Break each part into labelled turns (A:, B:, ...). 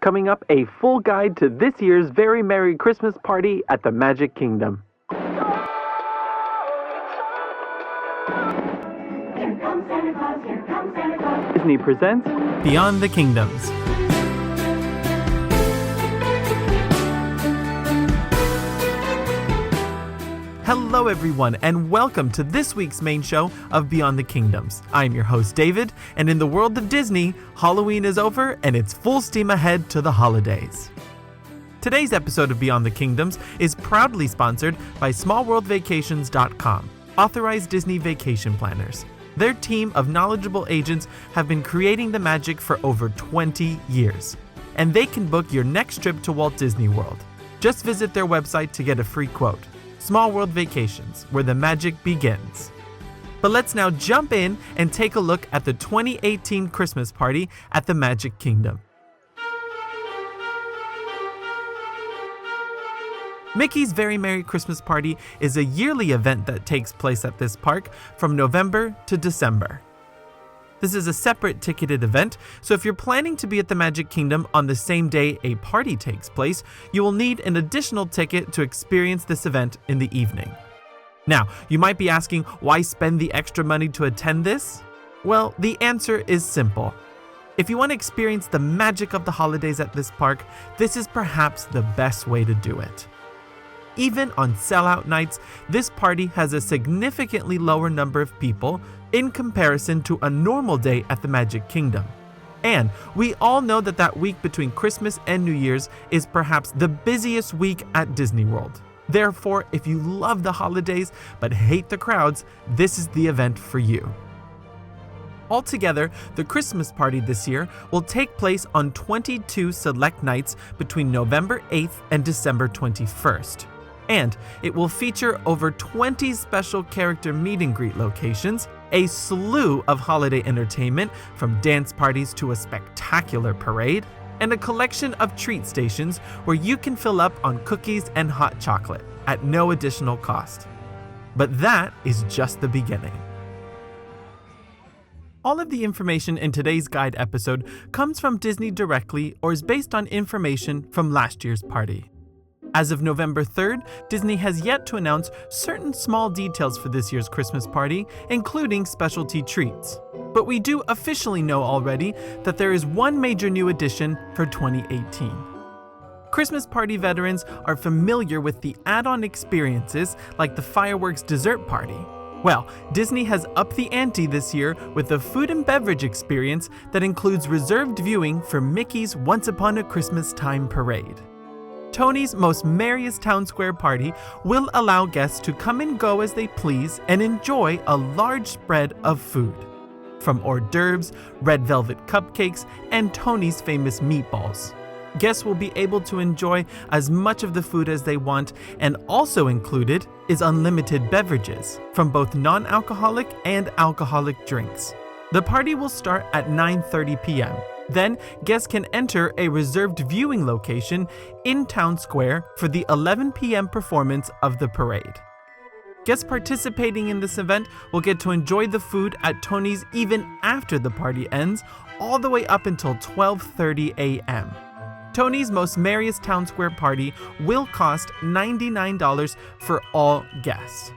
A: Coming up, a full guide to this year's Very Merry Christmas Party at the Magic Kingdom.
B: Here comes Santa Claus, here comes Santa Claus.
A: Disney presents
C: Beyond the Kingdoms. Hello everyone, and welcome to this week's main show of Beyond the Kingdoms. I'm your host David, and in the world of Disney, Halloween is over and it's full steam ahead to the holidays. Today's episode of Beyond the Kingdoms is proudly sponsored by SmallWorldVacations.com, authorized Disney vacation planners. Their team of knowledgeable agents have been creating the magic for over 20 years, and they can book your next trip to Walt Disney World. Just visit their website to get a free quote. Small World Vacations, where the magic begins. But let's now jump in and take a look at the 2018 Christmas party at the Magic Kingdom. Mickey's Very Merry Christmas Party is a yearly event that takes place at this park from November to December. This is a separate ticketed event, so if you're planning to be at the Magic Kingdom on the same day a party takes place, you will need an additional ticket to experience this event in the evening. Now, you might be asking, why spend the extra money to attend this? Well, the answer is simple. If you want to experience the magic of the holidays at this park, this is perhaps the best way to do it. Even on sellout nights, this party has a significantly lower number of people in comparison to a normal day at the Magic Kingdom. And we all know that week between Christmas and New Year's is perhaps the busiest week at Disney World. Therefore, if you love the holidays but hate the crowds, this is the event for you. Altogether, the Christmas party this year will take place on 22 select nights between November 8th and December 21st. And it will feature over 20 special character meet and greet locations, a slew of holiday entertainment from dance parties to a spectacular parade, and a collection of treat stations where you can fill up on cookies and hot chocolate at no additional cost. But that is just the beginning. All of the information in today's guide episode comes from Disney directly or is based on information from last year's party. As of November 3rd, Disney has yet to announce certain small details for this year's Christmas party, including specialty treats. But we do officially know already that there is one major new addition for 2018. Christmas party veterans are familiar with the add-on experiences like the fireworks dessert party. Well, Disney has upped the ante this year with a food and beverage experience that includes reserved viewing for Mickey's Once Upon a Christmastime parade. Tony's Most Merriest Town Square Party will allow guests to come and go as they please and enjoy a large spread of food. From hors d'oeuvres, red velvet cupcakes, and Tony's famous meatballs. Guests will be able to enjoy as much of the food as they want, and also included is unlimited beverages from both non-alcoholic and alcoholic drinks. The party will start at 9:30 p.m. Then, guests can enter a reserved viewing location in Town Square for the 11 p.m. performance of the parade. Guests participating in this event will get to enjoy the food at Tony's even after the party ends, all the way up until 12:30 a.m. Tony's Most Merriest Town Square Party will cost $99 for all guests.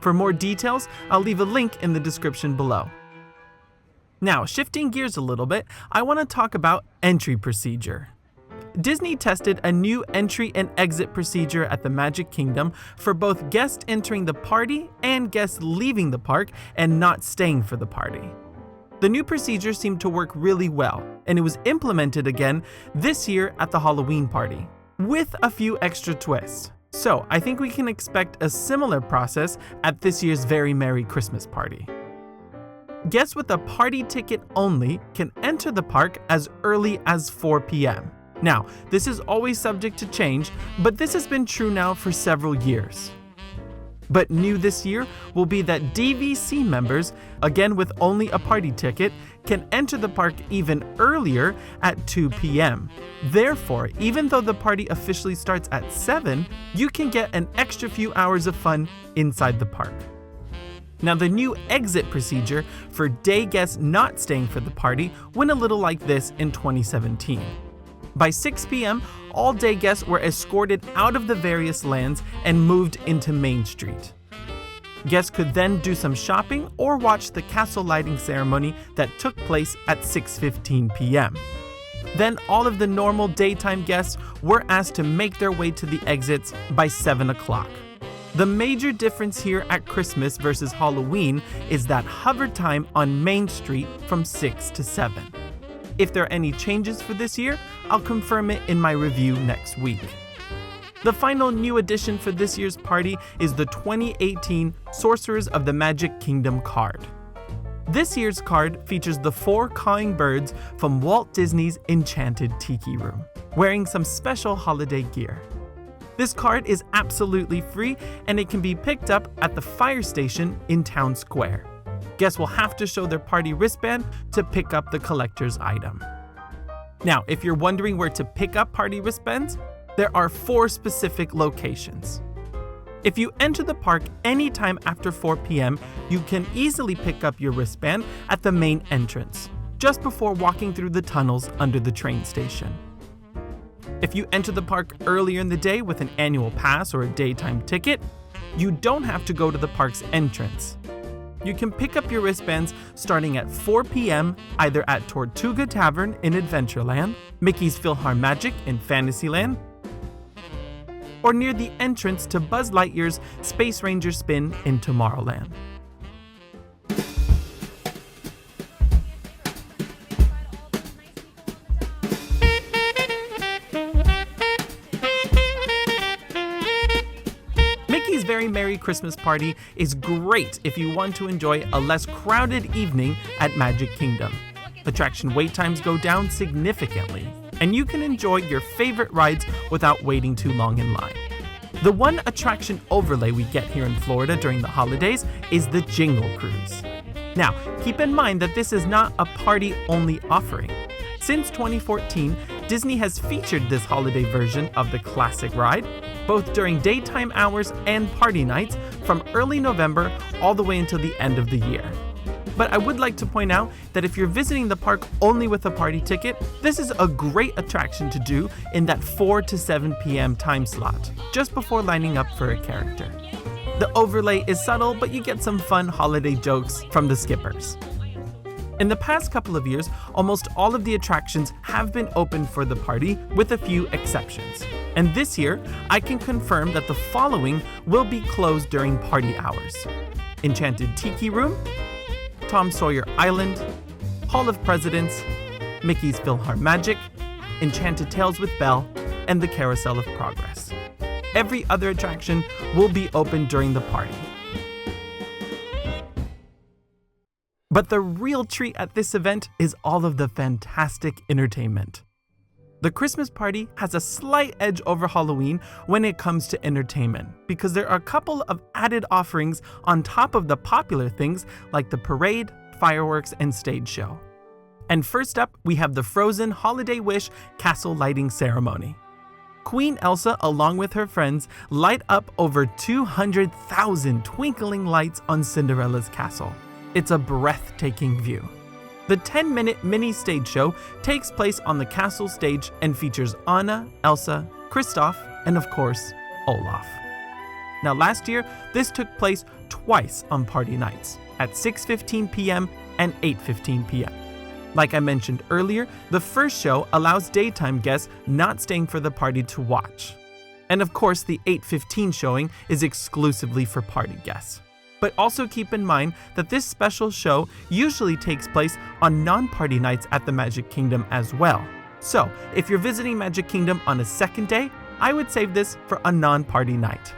C: For more details, I'll leave a link in the description below. Now, shifting gears a little bit, I want to talk about entry procedure. Disney tested a new entry and exit procedure at the Magic Kingdom for both guests entering the party and guests leaving the park and not staying for the party. The new procedure seemed to work really well, and it was implemented again this year at the Halloween party, with a few extra twists. So, I think we can expect a similar process at this year's Very Merry Christmas Party. Guests with a party ticket only can enter the park as early as 4 p.m. Now, this is always subject to change, but this has been true now for several years. But new this year will be that DVC members, again with only a party ticket, can enter the park even earlier at 2 p.m. Therefore, even though the party officially starts at 7, you can get an extra few hours of fun inside the park. Now, the new exit procedure for day guests not staying for the party went a little like this in 2017. By 6 p.m., all-day guests were escorted out of the various lands and moved into Main Street. Guests could then do some shopping or watch the castle lighting ceremony that took place at 6:15 p.m. Then all of the normal daytime guests were asked to make their way to the exits by 7 o'clock. The major difference here at Christmas versus Halloween is that hover time on Main Street from 6 to 7. If there are any changes for this year, I'll confirm it in my review next week. The final new addition for this year's party is the 2018 Sorcerers of the Magic Kingdom card. This year's card features the 4 cawing birds from Walt Disney's Enchanted Tiki Room, wearing some special holiday gear. This card is absolutely free and it can be picked up at the fire station in Town Square. Guests will have to show their party wristband to pick up the collector's item. Now, if you're wondering where to pick up party wristbands, there are 4 specific locations. If you enter the park anytime after 4 p.m., you can easily pick up your wristband at the main entrance, just before walking through the tunnels under the train station. If you enter the park earlier in the day with an annual pass or a daytime ticket, you don't have to go to the park's entrance. You can pick up your wristbands starting at 4 p.m. either at Tortuga Tavern in Adventureland, Mickey's PhilharMagic in Fantasyland, or near the entrance to Buzz Lightyear's Space Ranger Spin in Tomorrowland. Mickey's Very Merry Christmas Party is great if you want to enjoy a less crowded evening at Magic Kingdom. Attraction wait times go down significantly, and you can enjoy your favorite rides without waiting too long in line. The one attraction overlay we get here in Florida during the holidays is the Jingle Cruise. Now, keep in mind that this is not a party-only offering. Since 2014, Disney has featured this holiday version of the classic ride, both during daytime hours and party nights from early November all the way until the end of the year. But I would like to point out that if you're visiting the park only with a party ticket, this is a great attraction to do in that 4 to 7 p.m. time slot, just before lining up for a character. The overlay is subtle, but you get some fun holiday jokes from the skippers. In the past couple of years, almost all of the attractions have been open for the party, with a few exceptions. And this year, I can confirm that the following will be closed during party hours: Enchanted Tiki Room, Tom Sawyer Island, Hall of Presidents, Mickey's PhilharMagic, Enchanted Tales with Belle, and the Carousel of Progress. Every other attraction will be open during the party. But the real treat at this event is all of the fantastic entertainment. The Christmas party has a slight edge over Halloween when it comes to entertainment, because there are a couple of added offerings on top of the popular things like the parade, fireworks, and stage show. And first up, we have the Frozen Holiday Wish Castle Lighting Ceremony. Queen Elsa, along with her friends, light up over 200,000 twinkling lights on Cinderella's castle. It's a breathtaking view. The 10-minute mini stage show takes place on the castle stage and features Anna, Elsa, Kristoff, and of course, Olaf. Now last year, this took place twice on party nights, at 6:15 p.m. and 8:15 p.m. Like I mentioned earlier, the first show allows daytime guests not staying for the party to watch. And of course, the 8:15 showing is exclusively for party guests. But also keep in mind that this special show usually takes place on non-party nights at the Magic Kingdom as well. So, if you're visiting Magic Kingdom on a second day, I would save this for a non-party night.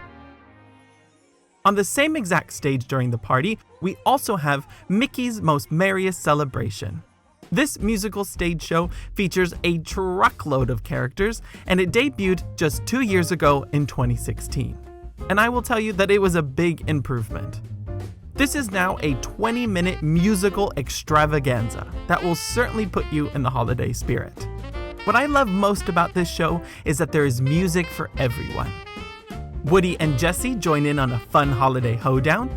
C: On the same exact stage during the party, we also have Mickey's Most Merriest Celebration. This musical stage show features a truckload of characters, and it debuted just 2 years ago in 2016. And I will tell you that it was a big improvement. This is now a 20-minute musical extravaganza that will certainly put you in the holiday spirit. What I love most about this show is that there is music for everyone. Woody and Jessie join in on a fun holiday hoedown.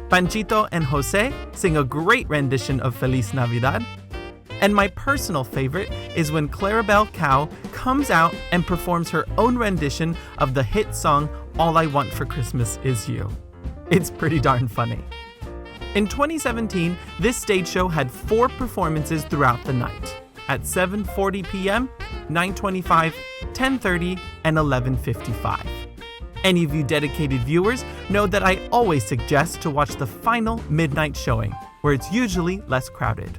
C: Panchito and Jose sing a great rendition of Feliz Navidad. And my personal favorite is when Clarabelle Cow comes out and performs her own rendition of the hit song All I Want for Christmas Is You. It's pretty darn funny. In 2017, this stage show had 4 performances throughout the night at 7:40 p.m., 9:25, 10:30, and 11:55. Any of you dedicated viewers know that I always suggest to watch the final midnight showing, where it's usually less crowded.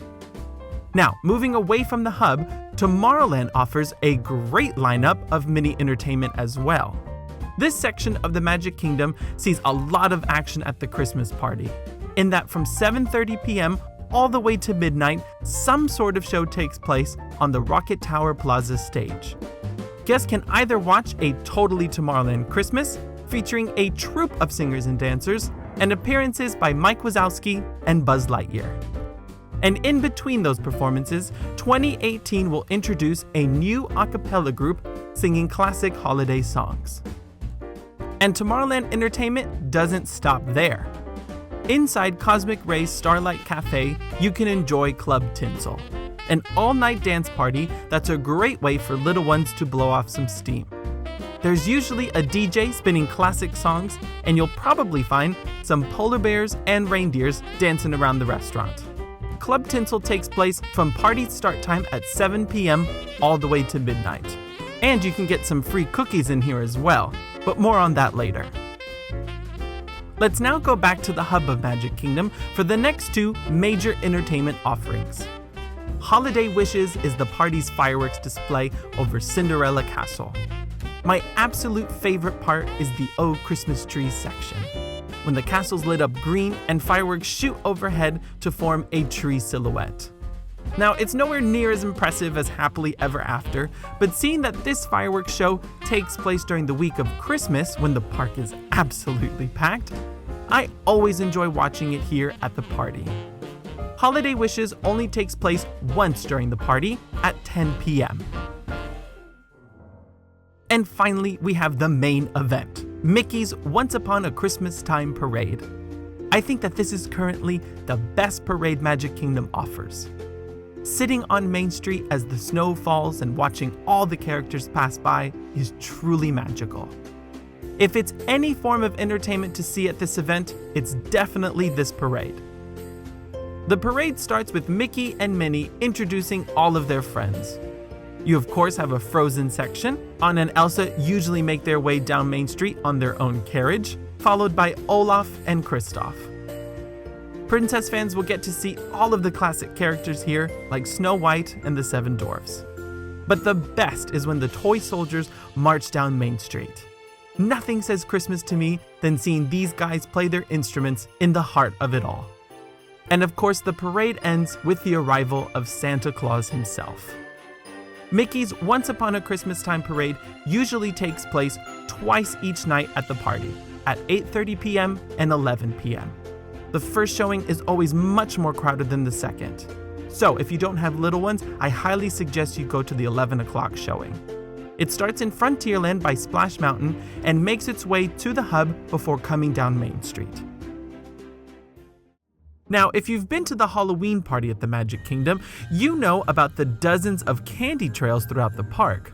C: Now, moving away from the hub, Tomorrowland offers a great lineup of mini entertainment as well. This section of the Magic Kingdom sees a lot of action at the Christmas party, in that from 7:30 p.m. all the way to midnight, some sort of show takes place on the Rocket Tower Plaza stage. Guests can either watch a Totally Tomorrowland Christmas, featuring a troupe of singers and dancers, and appearances by Mike Wazowski and Buzz Lightyear. And in between those performances, 2018 will introduce a new a cappella group singing classic holiday songs. And Tomorrowland Entertainment doesn't stop there. Inside Cosmic Ray's Starlight Cafe, you can enjoy Club Tinsel, an all-night dance party that's a great way for little ones to blow off some steam. There's usually a DJ spinning classic songs, and you'll probably find some polar bears and reindeers dancing around the restaurant. Club Tinsel takes place from party start time at 7 p.m. all the way to midnight. And you can get some free cookies in here as well, but more on that later. Let's now go back to the hub of Magic Kingdom for the next 2 major entertainment offerings. Holiday Wishes is the party's fireworks display over Cinderella Castle. My absolute favorite part is the Oh Christmas Trees section, when the castle's lit up green and fireworks shoot overhead to form a tree silhouette. Now, it's nowhere near as impressive as Happily Ever After, but seeing that this fireworks show takes place during the week of Christmas when the park is absolutely packed, I always enjoy watching it here at the party. Holiday Wishes only takes place once during the party at 10 p.m. And finally, we have the main event, Mickey's Once Upon a Christmastime Parade. I think that this is currently the best parade Magic Kingdom offers. Sitting on Main Street as the snow falls and watching all the characters pass by is truly magical. If it's any form of entertainment to see at this event, it's definitely this parade. The parade starts with Mickey and Minnie introducing all of their friends. You of course have a Frozen section. Anna and Elsa usually make their way down Main Street on their own carriage, followed by Olaf and Kristoff. Princess fans will get to see all of the classic characters here, like Snow White and the 7 Dwarfs. But the best is when the toy soldiers march down Main Street. Nothing says Christmas to me than seeing these guys play their instruments in the heart of it all. And of course, the parade ends with the arrival of Santa Claus himself. Mickey's Once Upon a Christmastime Parade usually takes place twice each night at the party, at 8:30 p.m. and 11 p.m. The first showing is always much more crowded than the second. So if you don't have little ones, I highly suggest you go to the 11 o'clock showing. It starts in Frontierland by Splash Mountain and makes its way to the hub before coming down Main Street. Now, if you've been to the Halloween party at the Magic Kingdom, you know about the dozens of candy trails throughout the park.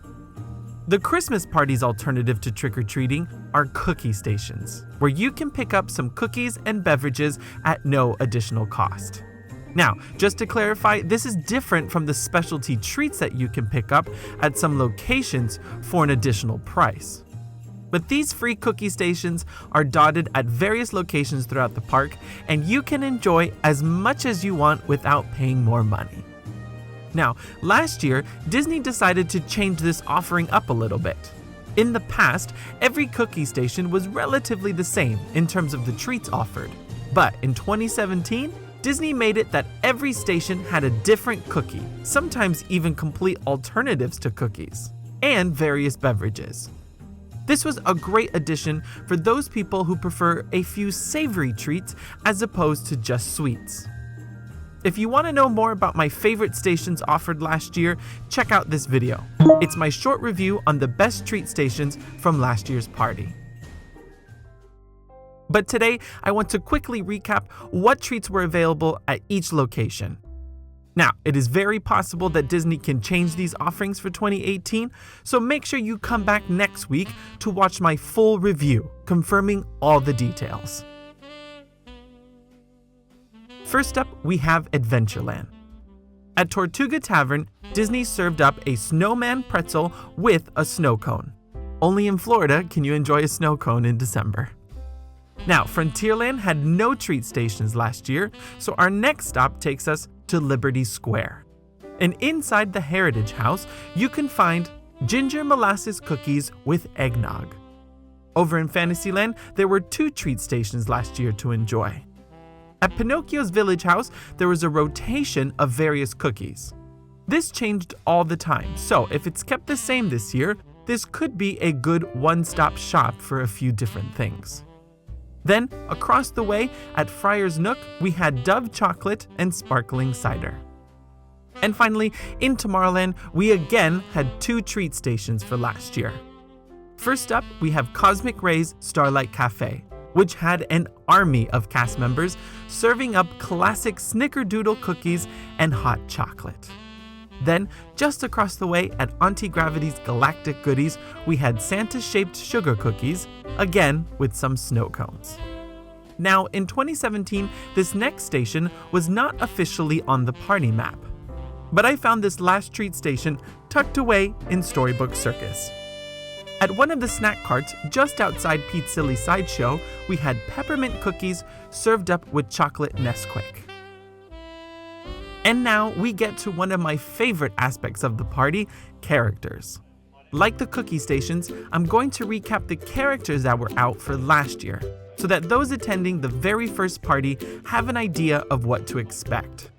C: The Christmas party's alternative to trick-or-treating are cookie stations, where you can pick up some cookies and beverages at no additional cost. Now, just to clarify, this is different from the specialty treats that you can pick up at some locations for an additional price. But these free cookie stations are dotted at various locations throughout the park, and you can enjoy as much as you want without paying more money. Now, last year, Disney decided to change this offering up a little bit. In the past, every cookie station was relatively the same in terms of the treats offered. But in 2017, Disney made it that every station had a different cookie, sometimes even complete alternatives to cookies, and various beverages. This was a great addition for those people who prefer a few savory treats as opposed to just sweets. If you want to know more about my favorite stations offered last year, check out this video. It's my short review on the best treat stations from last year's party. But today, I want to quickly recap what treats were available at each location. Now, it is very possible that Disney can change these offerings for 2018, so make sure you come back next week to watch my full review, confirming all the details. First up, we have Adventureland. At Tortuga Tavern, Disney served up a snowman pretzel with a snow cone. Only in Florida can you enjoy a snow cone in December. Now, Frontierland had no treat stations last year, so our next stop takes us to Liberty Square. And inside the Heritage House, you can find ginger molasses cookies with eggnog. Over in Fantasyland, there were 2 treat stations last year to enjoy. At Pinocchio's Village House, there was a rotation of various cookies. This changed all the time, so if it's kept the same this year, this could be a good one-stop shop for a few different things. Then, across the way at Friar's Nook, we had Dove chocolate and sparkling cider. And finally, in Tomorrowland, we again had 2 treat stations for last year. First up, we have Cosmic Ray's Starlight Cafe, which had an army of cast members serving up classic snickerdoodle cookies and hot chocolate. Then, just across the way at Auntie Gravity's Galactic Goodies, we had Santa-shaped sugar cookies, again with some snow cones. Now, in 2017, this next station was not officially on the party map, but I found this last treat station tucked away in Storybook Circus. At one of the snack carts just outside Pete's Silly Sideshow, we had peppermint cookies served up with chocolate Nesquik. And now we get to one of my favorite aspects of the party, characters. Like the cookie stations, I'm going to recap the characters that were out for last year, so that those attending the very first party have an idea of what to expect.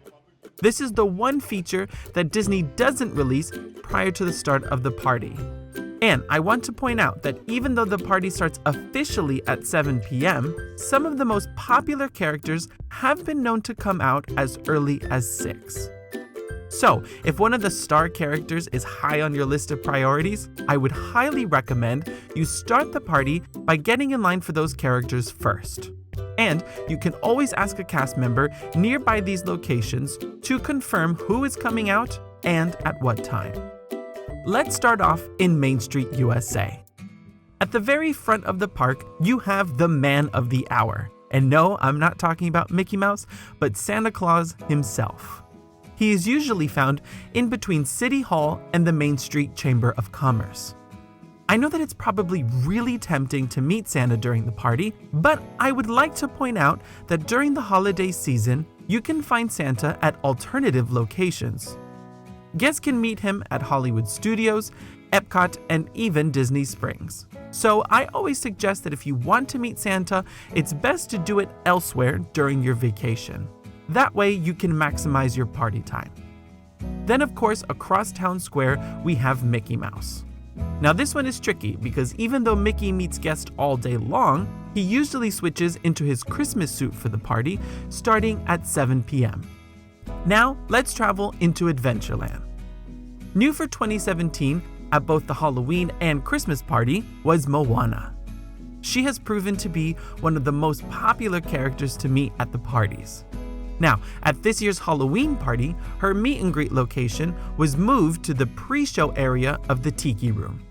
C: This is the one feature that Disney doesn't release prior to the start of the party. And I want to point out that even though the party starts officially at 7 p.m., some of the most popular characters have been known to come out as early as 6. So, if one of the star characters is high on your list of priorities, I would highly recommend you start the party by getting in line for those characters first. And you can always ask a cast member nearby these locations to confirm who is coming out and at what time. Let's start off in Main Street, USA. At the very front of the park, you have the man of the hour. And no, I'm not talking about Mickey Mouse, but Santa Claus himself. He is usually found in between City Hall and the Main Street Chamber of Commerce. I know that it's probably really tempting to meet Santa during the party, but I would like to point out that during the holiday season, you can find Santa at alternative locations. Guests can meet him at Hollywood Studios, Epcot, and even Disney Springs. So I always suggest that if you want to meet Santa, it's best to do it elsewhere during your vacation. That way you can maximize your party time. Then of course, across Town Square, we have Mickey Mouse. Now this one is tricky because even though Mickey meets guests all day long, he usually switches into his Christmas suit for the party starting at 7 p.m. Now, let's travel into Adventureland. New for 2017, at both the Halloween and Christmas party, was Moana. She has proven to be one of the most popular characters to meet at the parties. Now, at this year's Halloween party, her meet and greet location was moved to the pre-show area of the Tiki Room.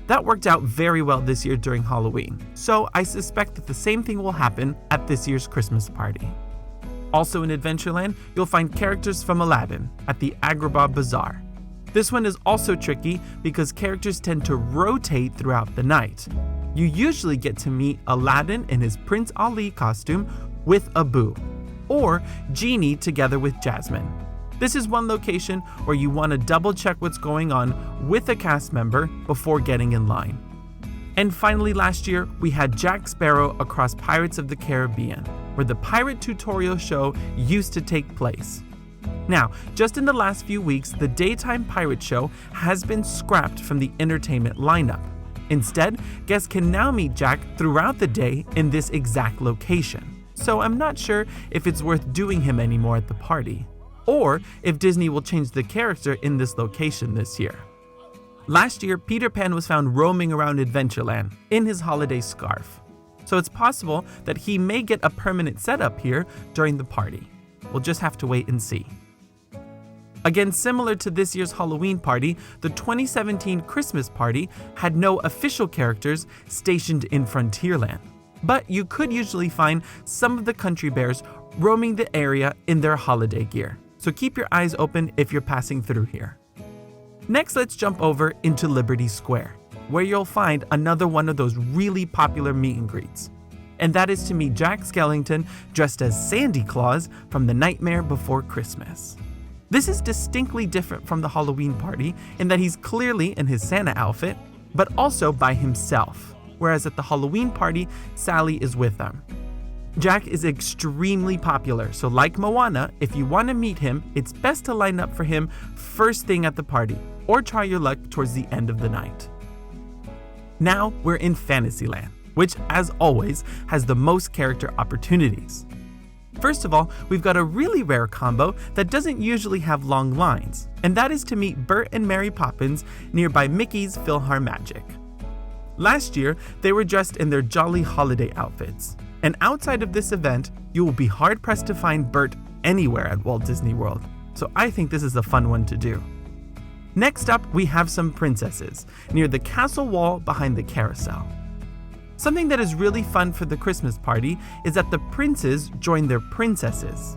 C: That worked out very well this year during Halloween, so I suspect that the same thing will happen at this year's Christmas party. Also in Adventureland, you'll find characters from Aladdin at the Agrabah Bazaar. This one is also tricky because characters tend to rotate throughout the night. You usually get to meet Aladdin in his Prince Ali costume with Abu, or Genie together with Jasmine. This is one location where you want to double check what's going on with a cast member before getting in line. And finally last year, we had Jack Sparrow across Pirates of the Caribbean, where the pirate tutorial show used to take place. Now, just in the last few weeks, the daytime pirate show has been scrapped from the entertainment lineup. Instead, guests can now meet Jack throughout the day in this exact location. So I'm not sure if it's worth doing him anymore at the party, or if Disney will change the character in this location this year. Last year, Peter Pan was found roaming around Adventureland in his holiday scarf. So it's possible that he may get a permanent setup here during the party. We'll just have to wait and see. Again, similar to this year's Halloween party, the 2017 Christmas party had no official characters stationed in Frontierland. But you could usually find some of the country bears roaming the area in their holiday gear. So keep your eyes open if you're passing through here. Next, let's jump over into Liberty Square, where you'll find another one of those really popular meet and greets. And that is to meet Jack Skellington dressed as Sandy Claus from The Nightmare Before Christmas. This is distinctly different from the Halloween party in that he's clearly in his Santa outfit, but also by himself, whereas at the Halloween party, Sally is with them. Jack is extremely popular, so like Moana, if you want to meet him, it's best to line up for him first thing at the party, or try your luck towards the end of the night. Now we're in Fantasyland, which as always has the most character opportunities. First of all, we've got a really rare combo that doesn't usually have long lines, and that is to meet Bert and Mary Poppins nearby Mickey's PhilharMagic. Last year, they were dressed in their jolly holiday outfits. And outside of this event, you will be hard-pressed to find Bert anywhere at Walt Disney World, so I think this is a fun one to do. Next up, we have some princesses, near the castle wall behind the carousel. Something that is really fun for the Christmas party is that the princes join their princesses.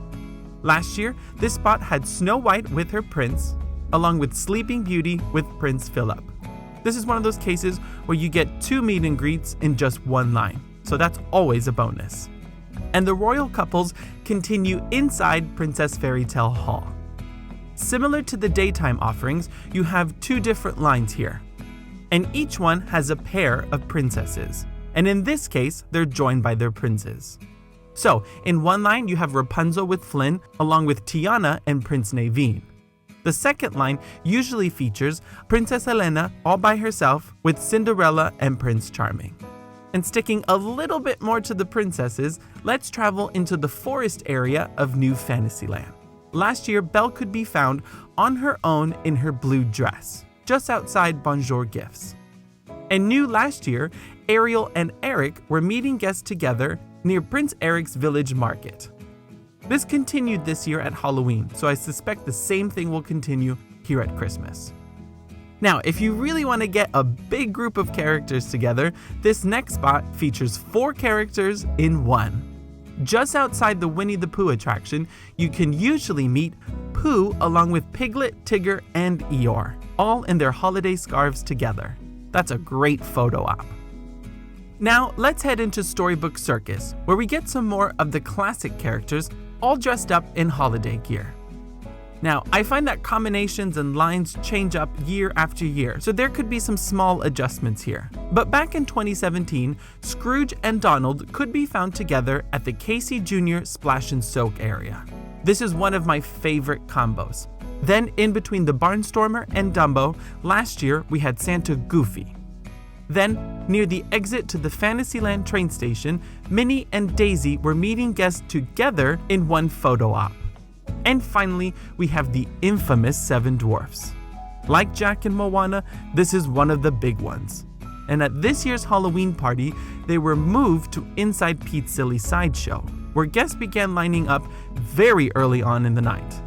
C: Last year, this spot had Snow White with her prince, along with Sleeping Beauty with Prince Philip. This is one of those cases where you get 2 meet and greets in just one line. So that's always a bonus. And the royal couples continue inside Princess Fairy Tale Hall. Similar to the daytime offerings, you have 2 different lines here. And each one has a pair of princesses. And in this case, they're joined by their princes. So, in one line you have Rapunzel with Flynn, along with Tiana and Prince Naveen. The second line usually features Princess Helena all by herself with Cinderella and Prince Charming. And sticking a little bit more to the princesses, let's travel into the forest area of New Fantasyland. Last year, Belle could be found on her own in her blue dress, just outside Bonjour Gifts. And new last year, Ariel and Eric were meeting guests together near Prince Eric's village market. This continued this year at Halloween, so I suspect the same thing will continue here at Christmas. Now, if you really want to get a big group of characters together, this next spot features 4 characters in one. Just outside the Winnie the Pooh attraction, you can usually meet Pooh along with Piglet, Tigger, and Eeyore, all in their holiday scarves together. That's a great photo op. Now, let's head into Storybook Circus, where we get some more of the classic characters all dressed up in holiday gear. Now, I find that combinations and lines change up year after year, so there could be some small adjustments here. But back in 2017, Scrooge and Donald could be found together at the Casey Jr. Splash and Soak area. This is one of my favorite combos. Then, in between the Barnstormer and Dumbo, last year we had Santa Goofy. Then, near the exit to the Fantasyland train station, Minnie and Daisy were meeting guests together in one photo op. And finally, we have the infamous 7 Dwarfs. Like Jack and Moana, this is one of the big ones. And at this year's Halloween party, they were moved to inside Pete's Silly Sideshow, where guests began lining up very early on in the night.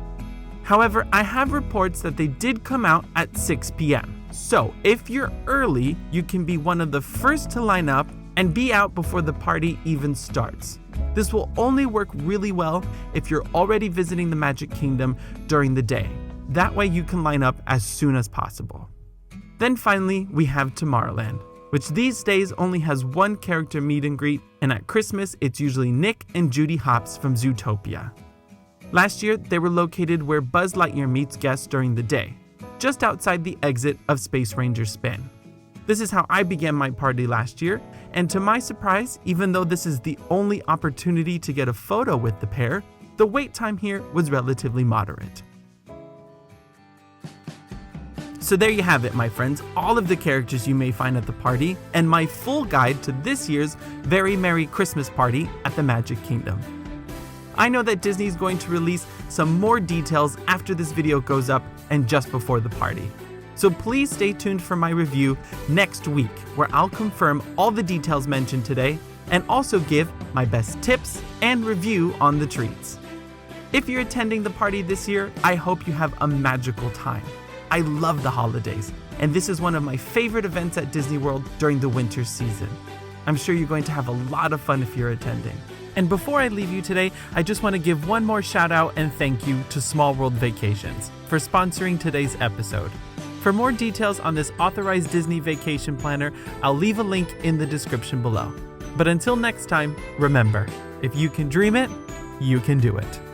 C: However, I have reports that they did come out at 6 p.m. So if you're early, you can be one of the first to line up and be out before the party even starts. This will only work really well if you're already visiting the Magic Kingdom during the day. That way you can line up as soon as possible. Then finally, we have Tomorrowland, which these days only has 1 character meet and greet, and at Christmas it's usually Nick and Judy Hopps from Zootopia. Last year, they were located where Buzz Lightyear meets guests during the day, just outside the exit of Space Ranger Spin. This is how I began my party last year, and to my surprise, even though this is the only opportunity to get a photo with the pair, the wait time here was relatively moderate. So there you have it, my friends, all of the characters you may find at the party, and my full guide to this year's Very Merry Christmas Party at the Magic Kingdom. I know that Disney is going to release some more details after this video goes up and just before the party. So please stay tuned for my review next week, where I'll confirm all the details mentioned today and also give my best tips and review on the treats. If you're attending the party this year, I hope you have a magical time. I love the holidays, and this is one of my favorite events at Disney World during the winter season. I'm sure you're going to have a lot of fun if you're attending. And before I leave you today, I just want to give one more shout out and thank you to Small World Vacations for sponsoring today's episode. For more details on this authorized Disney vacation planner, I'll leave a link in the description below. But until next time, remember, if you can dream it, you can do it.